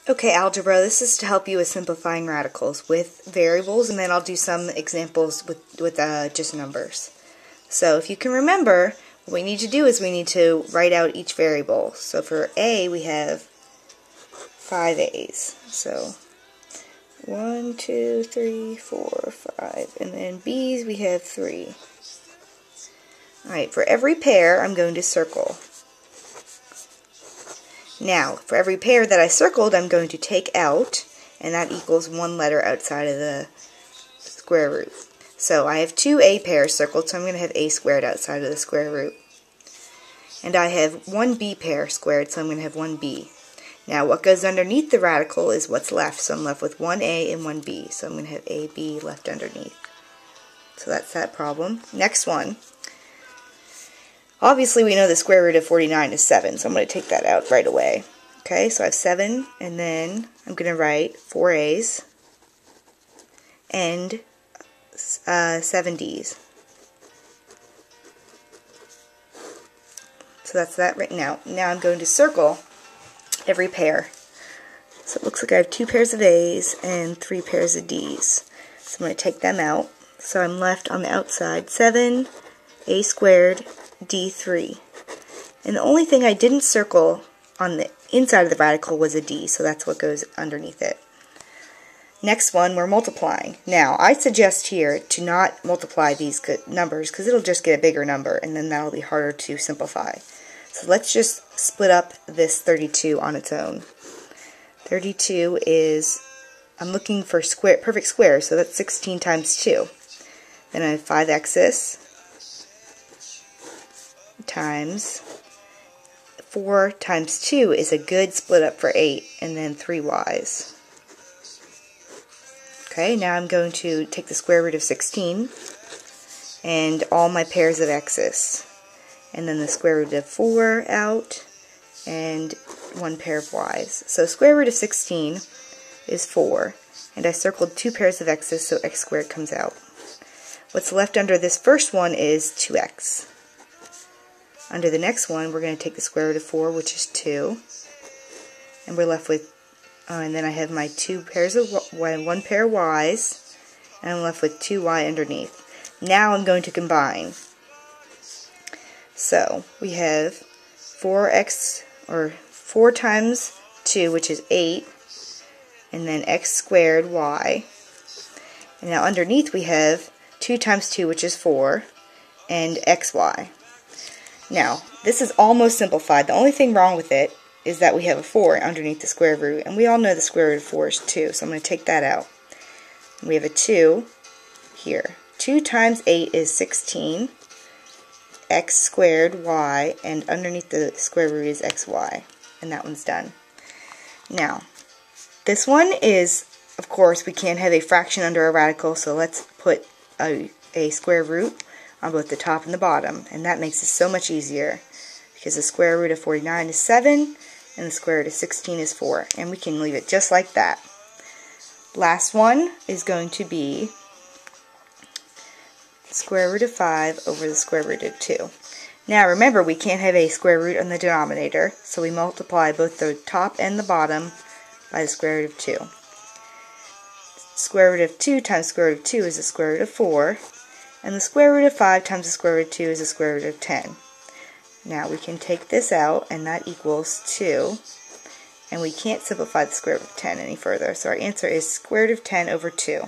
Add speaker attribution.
Speaker 1: Okay, algebra, this is to help you with simplifying radicals with variables, and then I'll do some examples with just numbers. So if you can remember, what we need to do is we need to write out each variable. So for A, we have 5 A's. So 1, 2, 3, 4, 5. And then B's, we have 3. Alright, for every pair, I'm going to circle. Now, for every pair that I circled, I'm going to take out, and that equals one letter outside of the square root. So I have 2 A pairs circled, so I'm going to have A squared outside of the square root. And I have 1 B pair squared, so I'm going to have 1 B. Now, what goes underneath the radical is what's left, so I'm left with 1 A and 1 B. So I'm going to have A, B left underneath. So that's that problem. Next one. Obviously, we know the square root of 49 is 7, so I'm going to take that out right away. Okay, so I have 7, and then I'm going to write 4 A's and 7 D's. So that's that written out. Now I'm going to circle every pair. So it looks like I have 2 pairs of A's and 3 pairs of D's. So I'm going to take them out. So I'm left on the outside 7 A squared D3. And the only thing I didn't circle on the inside of the radical was a D, so that's what goes underneath it. Next one, we're multiplying. Now, I suggest here to not multiply these numbers because it'll just get a bigger number, and then that'll be harder to simplify. So let's just split up this 32 on its own. 32 is, I'm looking for perfect squares, so that's 16 times 2. Then I have 5x's times 4 times 2 is a good split up for 8, and then 3y's. Okay, now I'm going to take the square root of 16 and all my pairs of x's, and then the square root of 4 out and 1 pair of y's. So square root of 16 is 4, and I circled 2 pairs of x's, so x squared comes out. What's left under this first one is 2x. Under the next one, we're going to take the square root of 4, which is 2, and we're left with, and then I have my 2 pairs of 1 pair of y's, and I'm left with 2y underneath. Now I'm going to combine. So we have 4x, or 4 times 2, which is 8, and then x squared y. And now underneath we have 2 times 2, which is 4, and xy. Now, this is almost simplified. The only thing wrong with it is that we have a 4 underneath the square root, and we all know the square root of 4 is 2, so I'm going to take that out. And we have a 2 here. 2 times 8 is 16, x squared y, and underneath the square root is xy, and that one's done. Now, this one is, of course, we can't have a fraction under a radical, so let's put a square root on both the top and the bottom, and that makes it so much easier because the square root of 49 is 7 and the square root of 16 is 4, and we can leave it just like that. Last one is going to be square root of 5 over the square root of 2. Now remember, we can't have a square root on the denominator, so we multiply both the top and the bottom by the square root of 2. Square root of 2 times square root of 2 is the square root of 4, and the square root of 5 times the square root of 2 is the square root of 10. Now we can take this out, and that equals 2. And we can't simplify the square root of 10 any further, so our answer is square root of 10 over 2.